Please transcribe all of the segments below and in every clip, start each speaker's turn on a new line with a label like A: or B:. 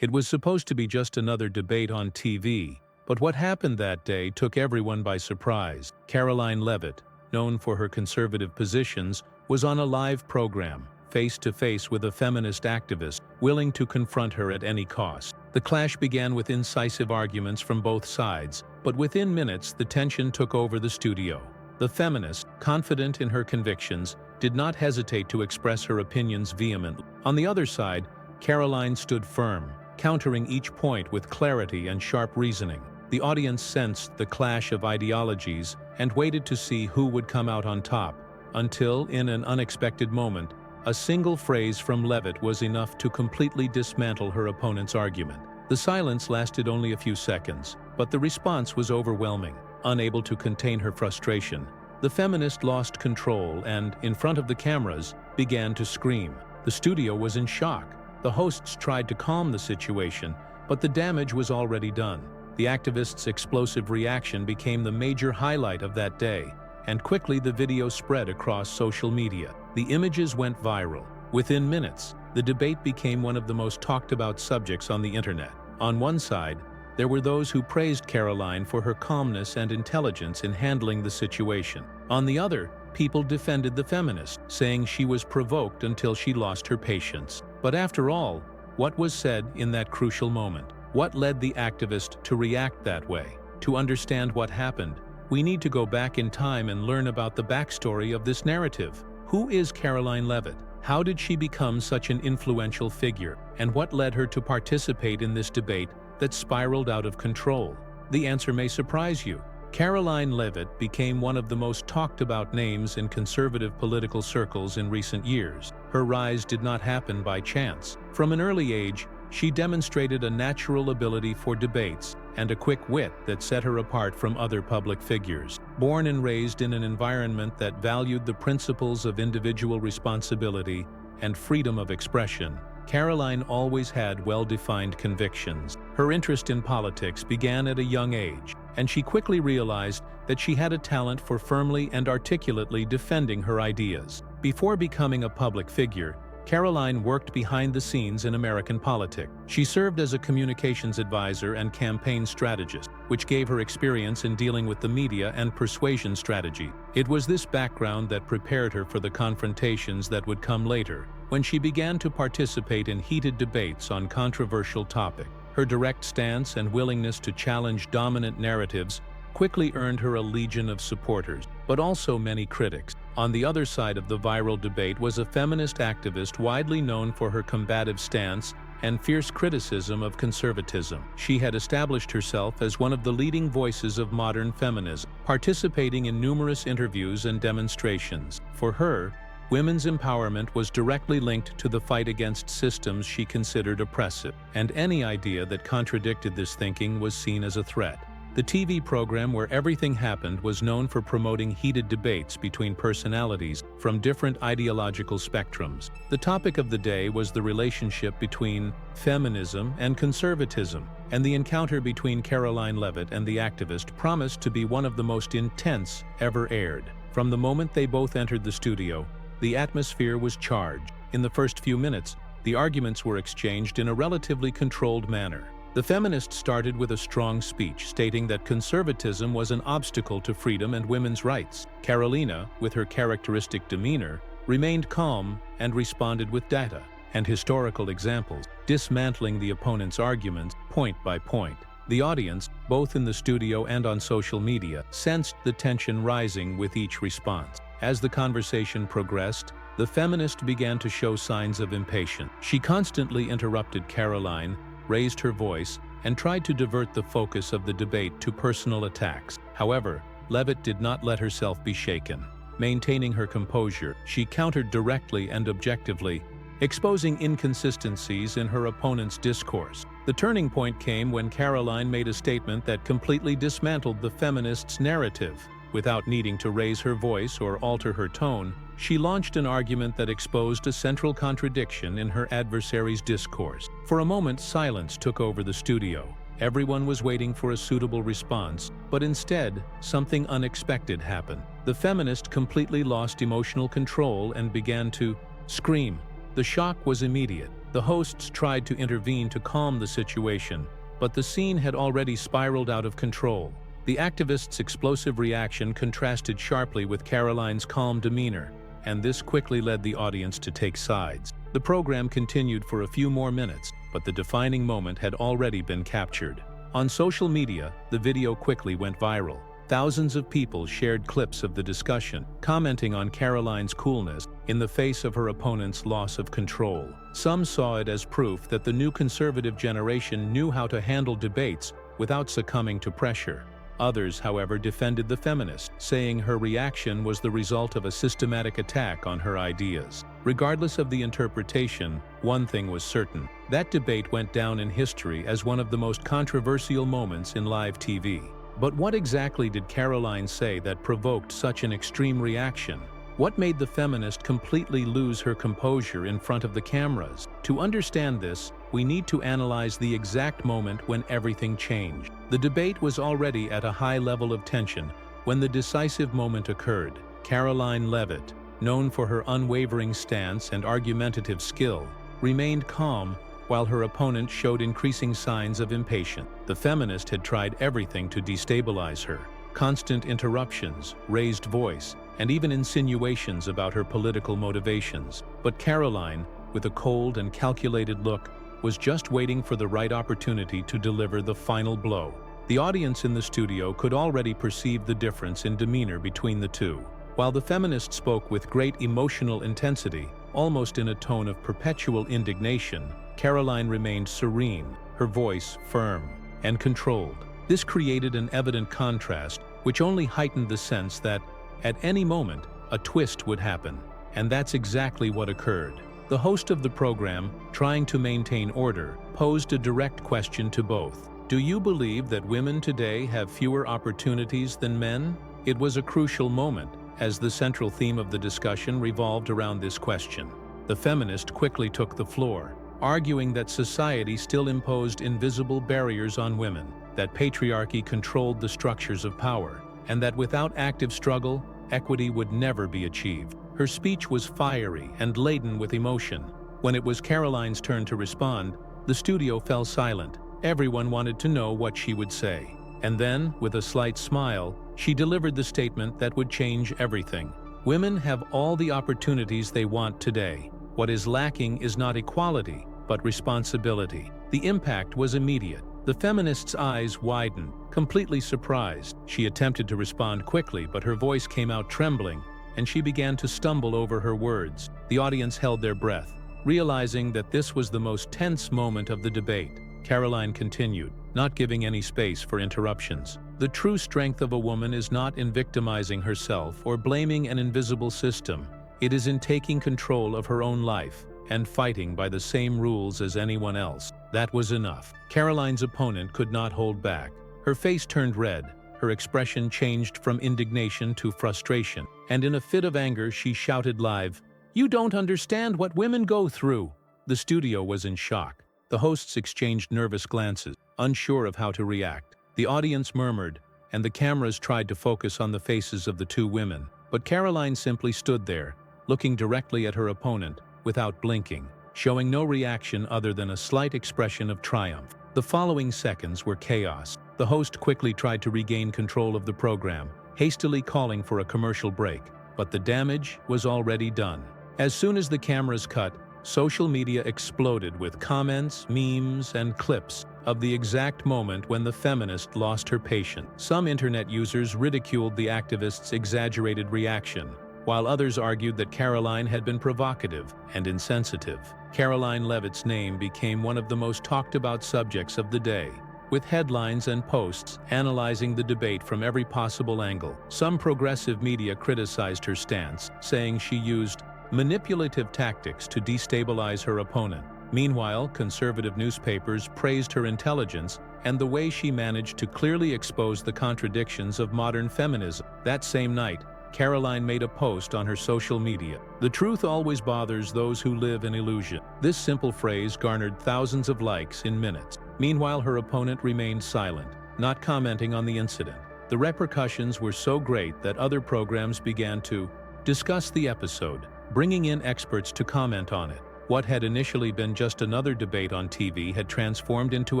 A: It was supposed to be just another debate on TV, but what happened that day took everyone by surprise. Caroline Leavitt, known for her conservative positions, was on a live program, face-to-face with a feminist activist, willing to confront her at any cost. The clash began with incisive arguments from both sides, but within minutes the tension took over the studio. The feminist, confident in her convictions, did not hesitate to express her opinions vehemently. On the other side, Caroline stood firm, countering each point with clarity and sharp reasoning. The audience sensed the clash of ideologies and waited to see who would come out on top, until, in an unexpected moment, a single phrase from Leavitt was enough to completely dismantle her opponent's argument. The silence lasted only a few seconds, but the response was overwhelming. Unable to contain her frustration, the feminist lost control and, in front of the cameras, began to scream. The studio was in shock. The hosts tried to calm the situation, but the damage was already done. The activist's explosive reaction became the major highlight of that day, and quickly the video spread across social media. The images went viral. Within minutes, the debate became one of the most talked about subjects on the internet. On one side, there were those who praised Caroline for her calmness and intelligence in handling the situation. On the other, people defended the feminist, saying she was provoked until she lost her patience. But after all, what was said in that crucial moment? What led the activist to react that way? To understand what happened, we need to go back in time and learn about the backstory of this narrative. Who is Caroline Leavitt? How did she become such an influential figure? And what led her to participate in this debate that spiraled out of control? The answer may surprise you. Caroline Leavitt became one of the most talked about names in conservative political circles in recent years. Her rise did not happen by chance. From an early age, she demonstrated a natural ability for debates and a quick wit that set her apart from other public figures. Born and raised in an environment that valued the principles of individual responsibility and freedom of expression, Caroline always had well-defined convictions. Her interest in politics began at a young age, and she quickly realized that she had a talent for firmly and articulately defending her ideas. Before becoming a public figure, Caroline worked behind the scenes in American politics. She served as a communications advisor and campaign strategist, which gave her experience in dealing with the media and persuasion strategy. It was this background that prepared her for the confrontations that would come later, when she began to participate in heated debates on controversial topics. Her direct stance and willingness to challenge dominant narratives quickly earned her a legion of supporters, but also many critics. On the other side of the viral debate was a feminist activist widely known for her combative stance and fierce criticism of conservatism. She had established herself as one of the leading voices of modern feminism, participating in numerous interviews and demonstrations. For her, women's empowerment was directly linked to the fight against systems she considered oppressive, and any idea that contradicted this thinking was seen as a threat. The TV program Where Everything Happened was known for promoting heated debates between personalities from different ideological spectrums. The topic of the day was the relationship between feminism and conservatism, and the encounter between Caroline Leavitt and the activist promised to be one of the most intense ever aired. From the moment they both entered the studio, the atmosphere was charged. In the first few minutes, the arguments were exchanged in a relatively controlled manner. The feminist started with a strong speech stating that conservatism was an obstacle to freedom and women's rights. Carolina, with her characteristic demeanor, remained calm and responded with data and historical examples, dismantling the opponent's arguments point by point. The audience, both in the studio and on social media, sensed the tension rising with each response. As the conversation progressed, the feminist began to show signs of impatience. She constantly interrupted Caroline, raised her voice, and tried to divert the focus of the debate to personal attacks. However, Leavitt did not let herself be shaken. Maintaining her composure, she countered directly and objectively, exposing inconsistencies in her opponent's discourse. The turning point came when Caroline made a statement that completely dismantled the feminist's narrative. Without needing to raise her voice or alter her tone, she launched an argument that exposed a central contradiction in her adversary's discourse. For a moment, silence took over the studio. Everyone was waiting for a suitable response, but instead, something unexpected happened. The feminist completely lost emotional control and began to scream. The shock was immediate. The hosts tried to intervene to calm the situation, but the scene had already spiraled out of control. The activists' explosive reaction contrasted sharply with Caroline's calm demeanor, and this quickly led the audience to take sides. The program continued for a few more minutes, but the defining moment had already been captured. On social media, the video quickly went viral. Thousands of people shared clips of the discussion, commenting on Caroline's coolness in the face of her opponent's loss of control. Some saw it as proof that the new conservative generation knew how to handle debates without succumbing to pressure. Others, however, defended the feminist, saying her reaction was the result of a systematic attack on her ideas. Regardless of the interpretation, one thing was certain: that debate went down in history as one of the most controversial moments in live TV. But what exactly did Caroline say that provoked such an extreme reaction? What made the feminist completely lose her composure in front of the cameras? To understand this, we need to analyze the exact moment when everything changed. The debate was already at a high level of tension when the decisive moment occurred. Caroline Leavitt, known for her unwavering stance and argumentative skill, remained calm while her opponent showed increasing signs of impatience. The feminist had tried everything to destabilize her: constant interruptions, raised voice, and even insinuations about her political motivations. But Caroline, with a cold and calculated look, was just waiting for the right opportunity to deliver the final blow. The audience in the studio could already perceive the difference in demeanor between the two. While the feminist spoke with great emotional intensity, almost in a tone of perpetual indignation, Caroline remained serene, her voice firm and controlled. This created an evident contrast, which only heightened the sense that, at any moment, a twist would happen. And that's exactly what occurred. The host of the program, trying to maintain order, posed a direct question to both. Do you believe that women today have fewer opportunities than men? It was a crucial moment, as the central theme of the discussion revolved around this question. The feminist quickly took the floor, arguing that society still imposed invisible barriers on women, that patriarchy controlled the structures of power, and that without active struggle, equity would never be achieved. Her speech was fiery and laden with emotion. When it was Caroline's turn to respond, the studio fell silent. Everyone wanted to know what she would say. And then, with a slight smile, she delivered the statement that would change everything. Women have all the opportunities they want today. What is lacking is not equality, but responsibility. The impact was immediate. The feminist's eyes widened, completely surprised. She attempted to respond quickly, but her voice came out trembling, and she began to stumble over her words. The audience held their breath, realizing that this was the most tense moment of the debate. Caroline continued, not giving any space for interruptions. The true strength of a woman is not in victimizing herself or blaming an invisible system. It is in taking control of her own life and fighting by the same rules as anyone else. That was enough. Caroline's opponent could not hold back. Her face turned red, her expression changed from indignation to frustration, and in a fit of anger she shouted live, "You don't understand what women go through!" The studio was in shock. The hosts exchanged nervous glances, unsure of how to react. The audience murmured, and the cameras tried to focus on the faces of the two women. But Caroline simply stood there, looking directly at her opponent, without blinking, showing no reaction other than a slight expression of triumph. The following seconds were chaos. The host quickly tried to regain control of the program, hastily calling for a commercial break, but the damage was already done. As soon as the cameras cut, social media exploded with comments, memes, and clips of the exact moment when the feminist lost her patience. Some internet users ridiculed the activist's exaggerated reaction, while others argued that Caroline had been provocative and insensitive. Caroline Leavitt's name became one of the most talked about subjects of the day, with headlines and posts analyzing the debate from every possible angle. Some progressive media criticized her stance, saying she used manipulative tactics to destabilize her opponent. Meanwhile, conservative newspapers praised her intelligence and the way she managed to clearly expose the contradictions of modern feminism. That same night, Caroline made a post on her social media. "The truth always bothers those who live in illusion." This simple phrase garnered thousands of likes in minutes. Meanwhile, her opponent remained silent, not commenting on the incident. The repercussions were so great that other programs began to discuss the episode, bringing in experts to comment on it. What had initially been just another debate on TV had transformed into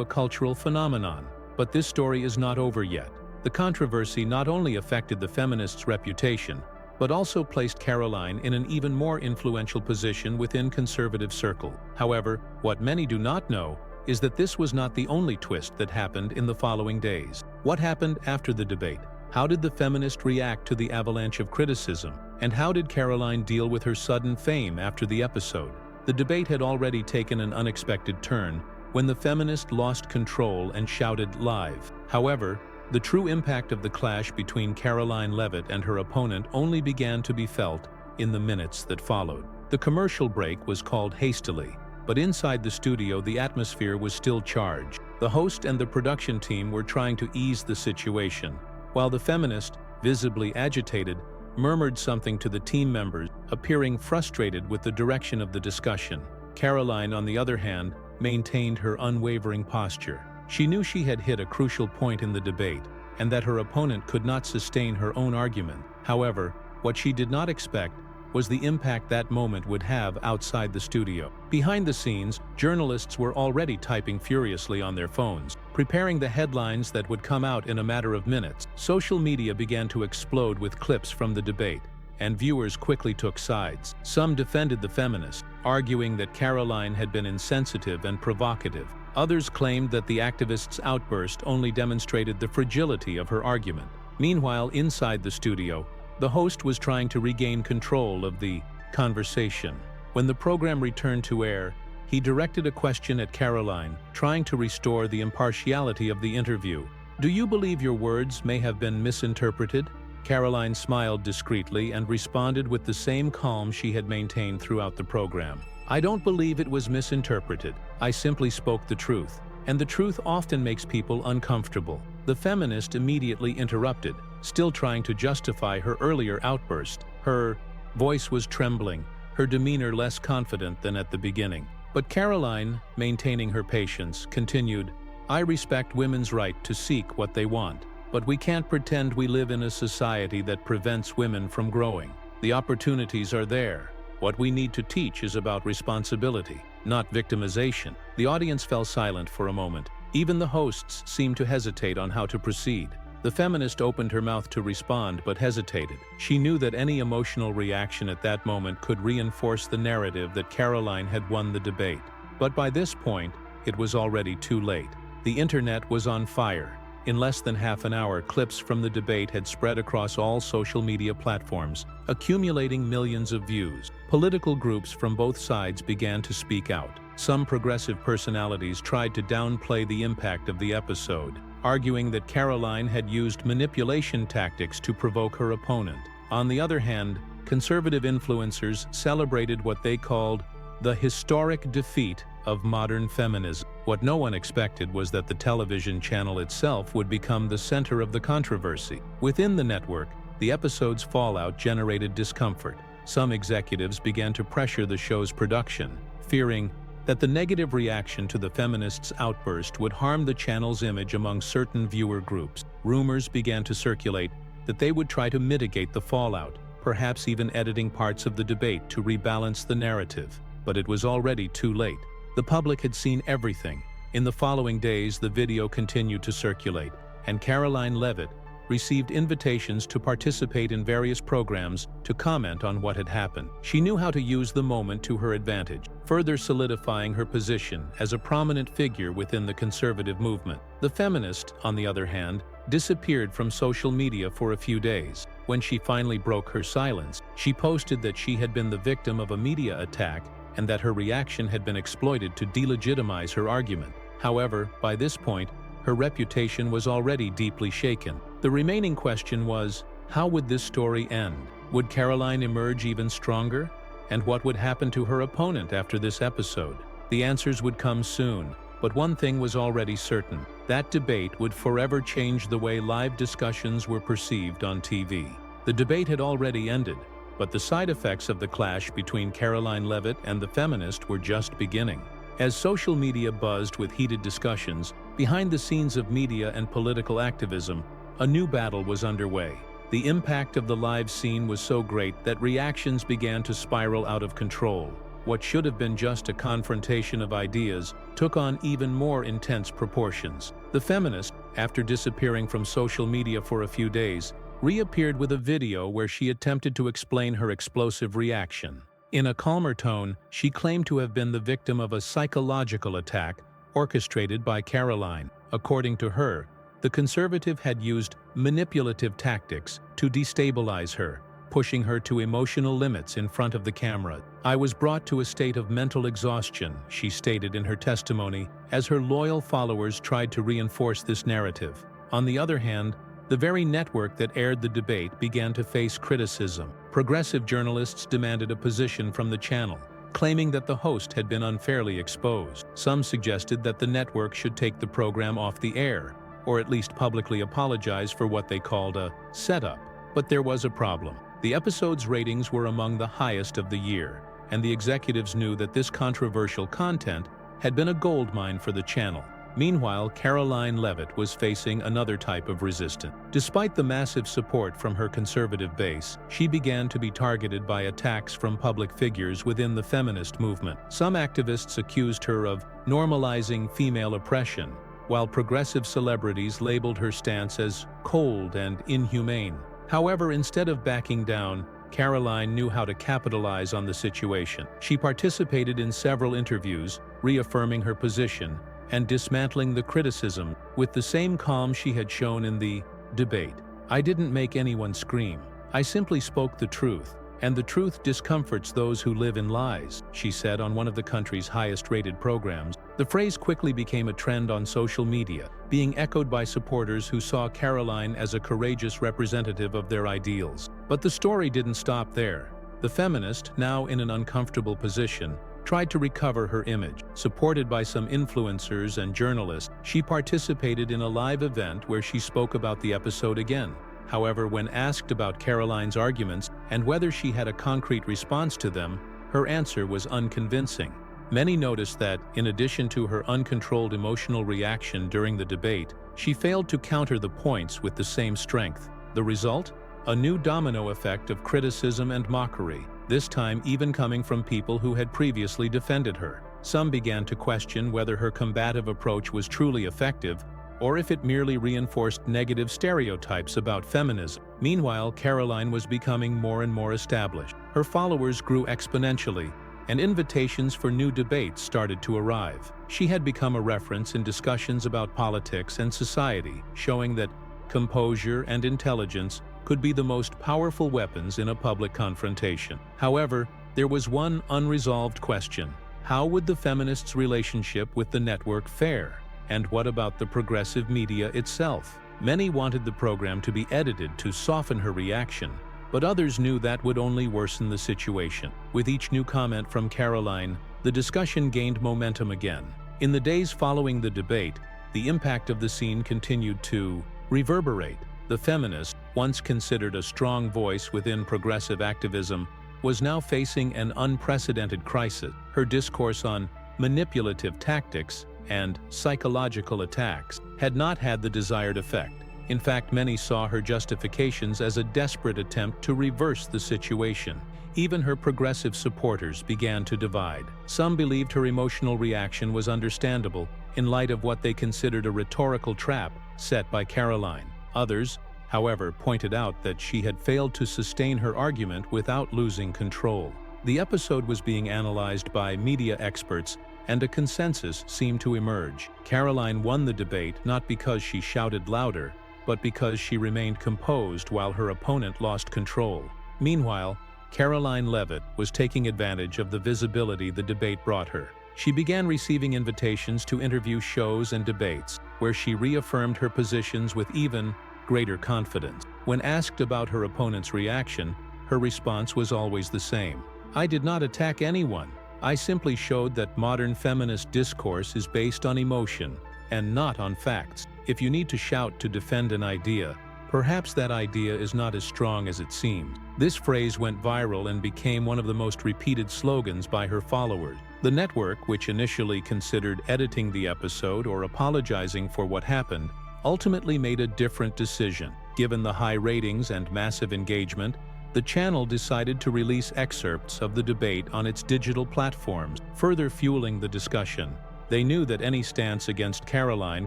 A: a cultural phenomenon. But this story is not over yet. The controversy not only affected the feminists' reputation, but also placed Caroline in an even more influential position within conservative circles. However, what many do not know is that this was not the only twist that happened in the following days. What happened after the debate? How did the feminist react to the avalanche of criticism? And how did Caroline deal with her sudden fame after the episode? The debate had already taken an unexpected turn when the feminist lost control and shouted "live." However, the true impact of the clash between Caroline Leavitt and her opponent only began to be felt in the minutes that followed. The commercial break was called hastily, but inside the studio the atmosphere was still charged. The host and the production team were trying to ease the situation, while the feminist, visibly agitated, murmured something to the team members, appearing frustrated with the direction of the discussion. Caroline, on the other hand, maintained her unwavering posture. She knew she had hit a crucial point in the debate, and that her opponent could not sustain her own argument. However, what she did not expect was the impact that moment would have outside the studio. Behind the scenes, journalists were already typing furiously on their phones, preparing the headlines that would come out in a matter of minutes. Social media began to explode with clips from the debate, and viewers quickly took sides. Some defended the feminist, arguing that Caroline had been insensitive and provocative. Others claimed that the activist's outburst only demonstrated the fragility of her argument. Meanwhile, inside the studio, the host was trying to regain control of the conversation. When the program returned to air, he directed a question at Caroline, trying to restore the impartiality of the interview. "Do you believe your words may have been misinterpreted?" Caroline smiled discreetly and responded with the same calm she had maintained throughout the program. "I don't believe it was misinterpreted. I simply spoke the truth. And the truth often makes people uncomfortable." The feminist immediately interrupted, still trying to justify her earlier outburst. Her voice was trembling, her demeanor less confident than at the beginning. But Caroline, maintaining her patience, continued, "I respect women's right to seek what they want, but we can't pretend we live in a society that prevents women from growing. The opportunities are there. What we need to teach is about responsibility, not victimization." The audience fell silent for a moment. Even the hosts seemed to hesitate on how to proceed. The feminist opened her mouth to respond but hesitated. She knew that any emotional reaction at that moment could reinforce the narrative that Caroline had won the debate. But by this point, it was already too late. The internet was on fire. In less than half an hour, clips from the debate had spread across all social media platforms, accumulating millions of views. Political groups from both sides began to speak out. Some progressive personalities tried to downplay the impact of the episode, arguing that Caroline had used manipulation tactics to provoke her opponent. On the other hand, conservative influencers celebrated what they called the historic defeat of modern feminism. What no one expected was that the television channel itself would become the center of the controversy. Within the network, the episode's fallout generated discomfort. Some executives began to pressure the show's production, fearing that the negative reaction to the feminists' outburst would harm the channel's image among certain viewer groups. Rumors began to circulate that they would try to mitigate the fallout, perhaps even editing parts of the debate to rebalance the narrative. But it was already too late. The public had seen everything. In the following days, the video continued to circulate, and Caroline Leavitt received invitations to participate in various programs to comment on what had happened. She knew how to use the moment to her advantage, further solidifying her position as a prominent figure within the conservative movement. The feminist, on the other hand, disappeared from social media for a few days. When she finally broke her silence, she posted that she had been the victim of a media attack and that her reaction had been exploited to delegitimize her argument. However, by this point, her reputation was already deeply shaken. The remaining question was, how would this story end? Would Caroline emerge even stronger? And what would happen to her opponent after this episode? The answers would come soon, but one thing was already certain. That debate would forever change the way live discussions were perceived on TV. The debate had already ended, but the side effects of the clash between Caroline Leavitt and the feminist were just beginning. As social media buzzed with heated discussions, behind the scenes of media and political activism, a new battle was underway. The impact of the live scene was so great that reactions began to spiral out of control. what should have been just a confrontation of ideas took on even more intense proportions. The feminist, after disappearing from social media for a few days, reappeared with a video where she attempted to explain her explosive reaction. In a calmer tone, she claimed to have been the victim of a psychological attack orchestrated by Caroline. According to her, the conservative had used manipulative tactics to destabilize her, pushing her to emotional limits in front of the camera. "I was brought to a state of mental exhaustion," she stated in her testimony, as her loyal followers tried to reinforce this narrative. On the other hand, the very network that aired the debate began to face criticism. Progressive journalists demanded a position from the channel, claiming that the host had been unfairly exposed. Some suggested that the network should take the program off the air, or at least publicly apologize for what they called a setup. But there was a problem. The episode's ratings were among the highest of the year, and the executives knew that this controversial content had been a goldmine for the channel. Meanwhile, Caroline Leavitt was facing another type of resistance. Despite the massive support from her conservative base, she began to be targeted by attacks from public figures within the feminist movement. Some activists accused her of normalizing female oppression, while progressive celebrities labeled her stance as cold and inhumane. However, instead of backing down, Caroline knew how to capitalize on the situation. She participated in several interviews, reaffirming her position and dismantling the criticism with the same calm she had shown in the debate. "I didn't make anyone scream. I simply spoke the truth, and the truth discomforts those who live in lies," she said on one of the country's highest-rated programs. The phrase quickly became a trend on social media, being echoed by supporters who saw Caroline as a courageous representative of their ideals. But the story didn't stop there. The feminist, now in an uncomfortable position, tried to recover her image. Supported by some influencers and journalists, she participated in a live event where she spoke about the episode again. However, when asked about Caroline's arguments and whether she had a concrete response to them, her answer was unconvincing. Many noticed that, in addition to her uncontrolled emotional reaction during the debate, she failed to counter the points with the same strength. The result? A new domino effect of criticism and mockery, this time even coming from people who had previously defended her. Some began to question whether her combative approach was truly effective, or if it merely reinforced negative stereotypes about feminism. Meanwhile, Caroline was becoming more and more established. Her followers grew exponentially, and invitations for new debates started to arrive. She had become a reference in discussions about politics and society, showing that composure and intelligence could be the most powerful weapons in a public confrontation. However, there was one unresolved question. How would the feminists' relationship with the network fare? And what about the progressive media itself? Many wanted the program to be edited to soften her reaction, but others knew that would only worsen the situation. With each new comment from Caroline, the discussion gained momentum again. In the days following the debate, the impact of the scene continued to reverberate. The feminist, once considered a strong voice within progressive activism, was now facing an unprecedented crisis. Her discourse on manipulative tactics and psychological attacks had not had the desired effect. In fact, many saw her justifications as a desperate attempt to reverse the situation. Even her progressive supporters began to divide. Some believed her emotional reaction was understandable in light of what they considered a rhetorical trap set by Caroline. Others, however, pointed out that she had failed to sustain her argument without losing control. The episode was being analyzed by media experts, and a consensus seemed to emerge. Caroline won the debate not because she shouted louder, but because she remained composed while her opponent lost control. Meanwhile, Caroline Leavitt was taking advantage of the visibility the debate brought her. She began receiving invitations to interview shows and debates, where she reaffirmed her positions with even greater confidence. When asked about her opponent's reaction, her response was always the same. "I did not attack anyone. I simply showed that modern feminist discourse is based on emotion and not on facts. If you need to shout to defend an idea, perhaps that idea is not as strong as it seems." This phrase went viral and became one of the most repeated slogans by her followers. The network, which initially considered editing the episode or apologizing for what happened, ultimately made a different decision. Given the high ratings and massive engagement, the channel decided to release excerpts of the debate on its digital platforms, further fueling the discussion. They knew that any stance against Caroline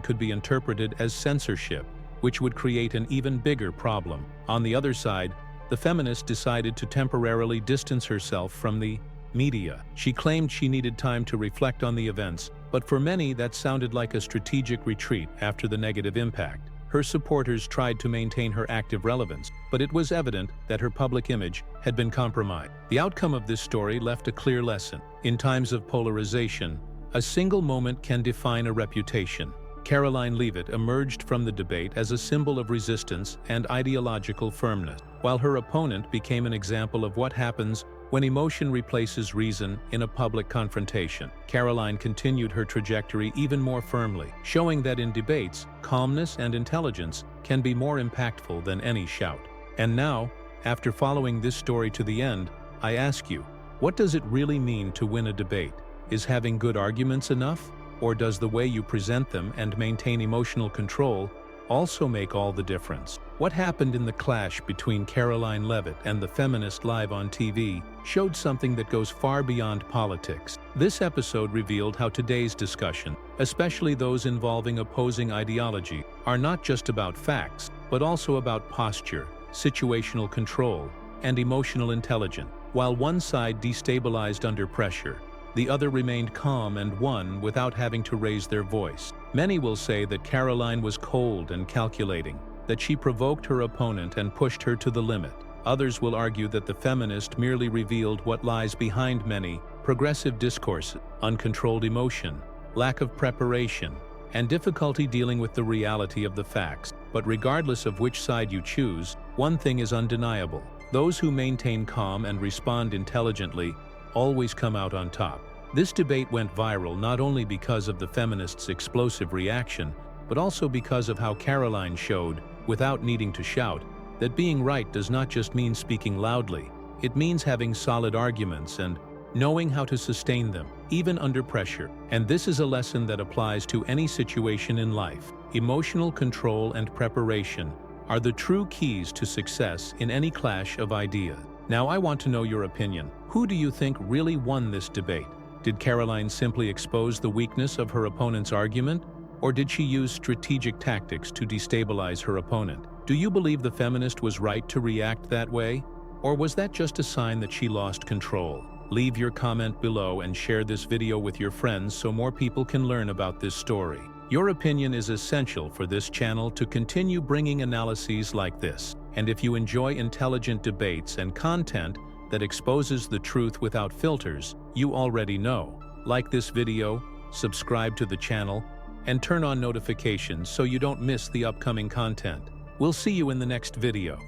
A: could be interpreted as censorship, which would create an even bigger problem. On the other side, the feminist decided to temporarily distance herself from the media. She claimed she needed time to reflect on the events, but for many that sounded like a strategic retreat after the negative impact. Her supporters tried to maintain her active relevance, but it was evident that her public image had been compromised. The outcome of this story left a clear lesson. In times of polarization, a single moment can define a reputation. Caroline Leavitt emerged from the debate as a symbol of resistance and ideological firmness, while her opponent became an example of what happens when emotion replaces reason in a public confrontation. Caroline continued her trajectory even more firmly, showing that in debates, calmness and intelligence can be more impactful than any shout. And now, after following this story to the end, I ask you, what does it really mean to win a debate? Is having good arguments enough? Or does the way you present them and maintain emotional control also make all the difference? What happened in the clash between Caroline Leavitt and the feminist live on TV showed something that goes far beyond politics. This episode revealed how today's discussion, especially those involving opposing ideology, are not just about facts, but also about posture, situational control, and emotional intelligence. While one side destabilized under pressure, the other remained calm and won without having to raise their voice. Many will say that Caroline was cold and calculating, that she provoked her opponent and pushed her to the limit. Others will argue that the feminist merely revealed what lies behind many progressive discourses: uncontrolled emotion, lack of preparation, and difficulty dealing with the reality of the facts. But regardless of which side you choose, one thing is undeniable: those who maintain calm and respond intelligently always come out on top. This debate went viral not only because of the feminists' explosive reaction, but also because of how Caroline showed, without needing to shout, that being right does not just mean speaking loudly. It means having solid arguments and knowing how to sustain them, even under pressure. And this is a lesson that applies to any situation in life. Emotional control and preparation are the true keys to success in any clash of ideas. Now I want to know your opinion. Who do you think really won this debate? Did Caroline simply expose the weakness of her opponent's argument? Or did she use strategic tactics to destabilize her opponent? Do you believe the feminist was right to react that way? Or was that just a sign that she lost control? Leave your comment below and share this video with your friends so more people can learn about this story. Your opinion is essential for this channel to continue bringing analyses like this. And if you enjoy intelligent debates and content that exposes the truth without filters, you already know. Like this video, subscribe to the channel, and turn on notifications so you don't miss the upcoming content. We'll see you in the next video.